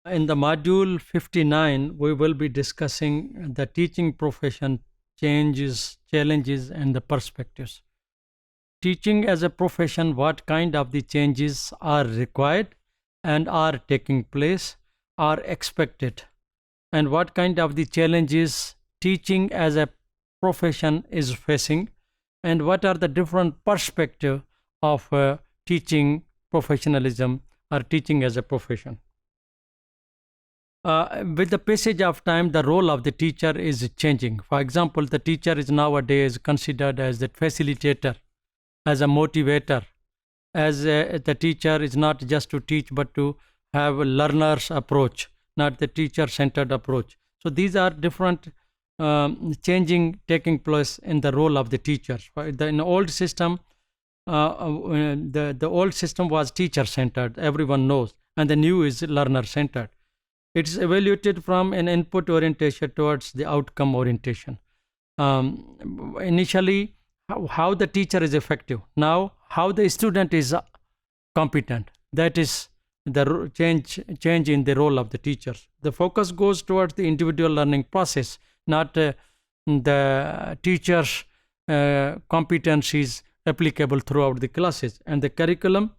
In the module 59, we will be discussing the teaching profession changes, challenges, and the perspectives. Teaching as a profession, what kind of the changes are required and are taking place, are expected, and what kind of the challenges teaching as a profession is facing, and what are the different perspective of teaching professionalism or teaching as a profession. With the passage of time, the role of the teacher is changing. For example, the teacher is nowadays considered as the facilitator, as a motivator, as the teacher is not just to teach but to have a learner's approach, not the teacher-centered approach. So these are different changing taking place in the role of the teachers. In the old system, the old system was teacher-centered, everyone knows, and the new is learner-centered. It is evaluated from an input orientation towards the outcome orientation. Initially, how the teacher is effective. Now, how the student is competent. That is the change in the role of the teachers. The focus goes towards the individual learning process, not the teacher's competencies applicable throughout the classes, and the curriculum,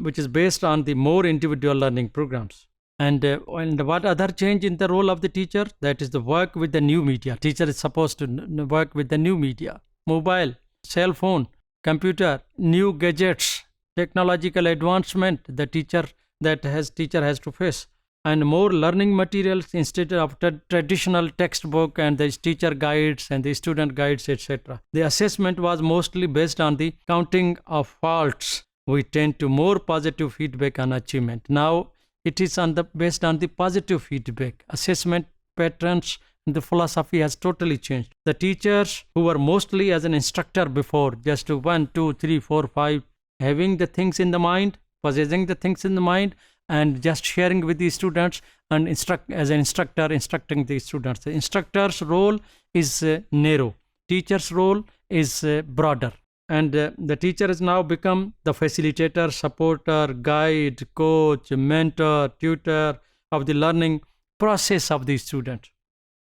which is based on the more individual learning programs. And what other change in the role of the teacher? That is the work with the new media. Teacher is supposed to work with the new media, mobile, cell phone, computer, new gadgets, technological advancement. The teacher has to face, and more learning materials instead of traditional textbook and the teacher guides and the student guides, etc. The assessment was mostly based on the counting of faults. We tend to more positive feedback on achievement. Now it is based on the positive feedback. Assessment patterns and the philosophy has totally changed. The teachers who were mostly as an instructor before, just to 1, 2, 3, 4, 5, having the things in the mind, possessing the things in the mind, and just sharing with the students, and as an instructor instructing the students. The instructor's role is narrow. Teacher's role is broader. And the teacher has now become the facilitator, supporter, guide, coach, mentor, tutor of the learning process of the student.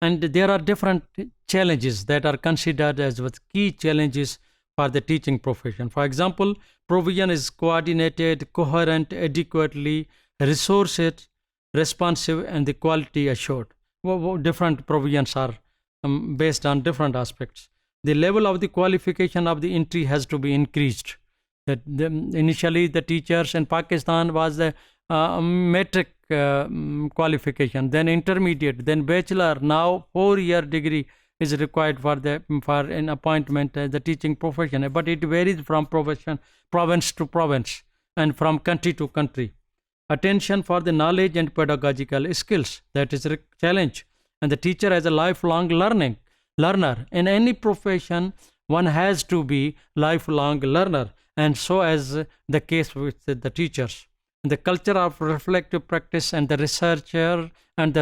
And there are different challenges that are considered as key challenges for the teaching profession. For example, provision is coordinated, coherent, adequately, resourced, responsive, and the quality assured. Different provisions are based on different aspects. The level of the qualification of the entry has to be increased. Initially, the teachers in Pakistan was the metric qualification, then intermediate, then bachelor. Now 4-year degree is required for an appointment as the teaching profession, but it varies from province to province, and from country to country. Attention for the knowledge and pedagogical skills, that is a challenge, and the teacher as a lifelong learner. In any profession, one has to be lifelong learner, and so as the case with the teachers. The culture of reflective practice and the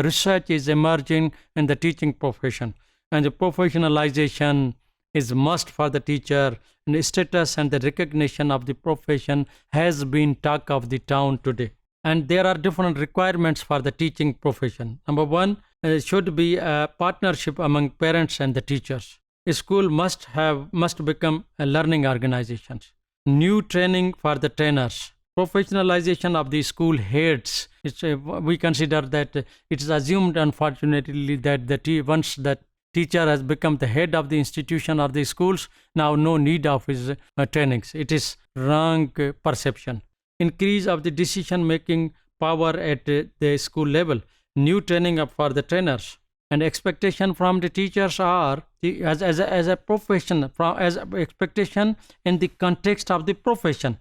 research is emerging in the teaching profession, and the professionalization is must for the teacher, and the status and the recognition of the profession has been talk of the town today. And there are different requirements for the teaching profession. Number one, should be a partnership among parents and the teachers. A school must become a learning organization. New training for the trainers. Professionalization of the school heads. We consider that it is assumed, unfortunately, that once the teacher has become the head of the institution or the schools, now no need of his trainings. It is wrong perception. Increase of the decision-making power at the school level. New training up for the trainers, and expectation from the teachers are as a profession, as expectation in the context of the profession.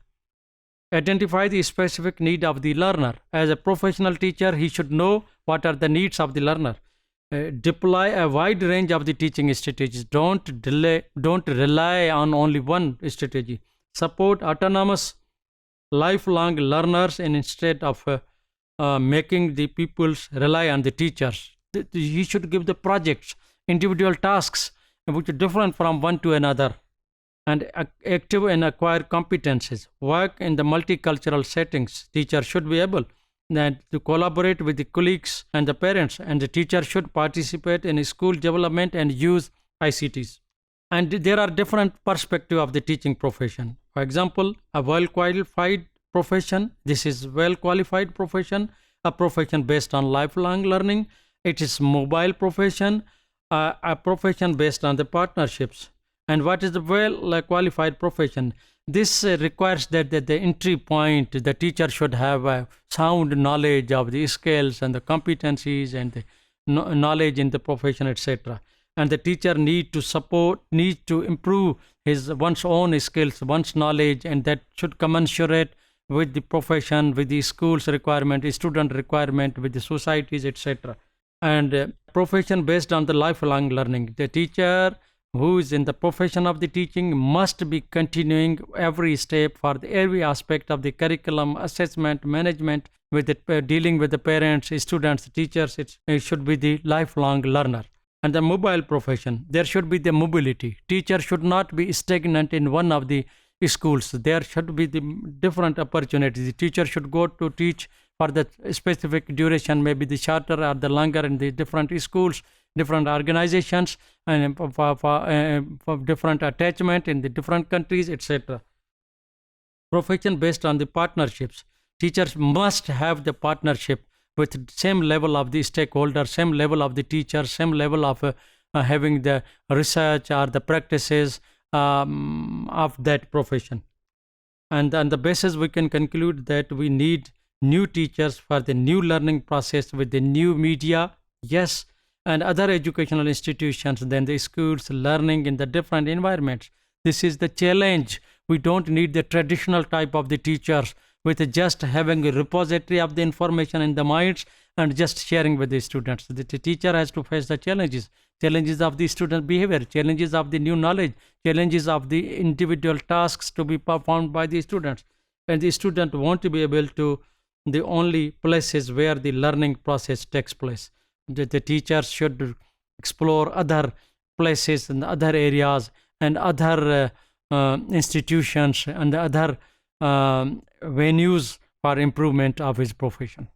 Identify the specific need of the learner. As a professional teacher, he should know what are the needs of the learner. Deploy a wide range of the teaching strategies. Don't rely on only one strategy. Support autonomous lifelong learners, and instead of making the pupils rely on the teachers. He should give the projects, individual tasks, which are different from one to another, and active and acquire competences. Work in the multicultural settings. Teacher should be able that to collaborate with the colleagues and the parents, and the teacher should participate in school development and use ICTs. And there are different perspectives of the teaching profession. For example, a well-qualified profession, this is well-qualified profession, a profession based on lifelong learning. It is mobile profession, a profession based on the partnerships. And what is the well-qualified profession? This requires that the entry point, the teacher should have a sound knowledge of the skills and the competencies and the knowledge in the profession, etc. And the teacher needs to improve one's own skills, one's knowledge, and that should commensurate with the profession, with the school's requirement, student requirement, with the societies, etc. And profession based on the lifelong learning. The teacher who is in the profession of the teaching must be continuing every step for every aspect of the curriculum, assessment, management, with dealing with the parents, students, teachers. It should be the lifelong learner. And the mobile profession, there should be the mobility. Teacher should not be stagnant in one of the schools. There should be the different opportunities. The teacher should go to teach for the specific duration, maybe the shorter or the longer, in the different schools, different organizations, and for different attachment in the different countries, etc. Profession based on the partnerships. Teachers must have the partnership with same level of the stakeholder, same level of the teacher, same level of having the research or the practices of that profession. And on the basis we can conclude that we need new teachers for the new learning process with the new media, yes, and other educational institutions, then the schools learning in the different environments. This is the challenge. We don't need the traditional type of the teachers with just having a repository of the information in the minds and just sharing with the students. The teacher has to face the challenges of the student behavior, challenges of the new knowledge, challenges of the individual tasks to be performed by the students. And the student won't be able to the only places where the learning process takes place. The teachers should explore other places and other areas and other institutions and other venues for improvement of his profession.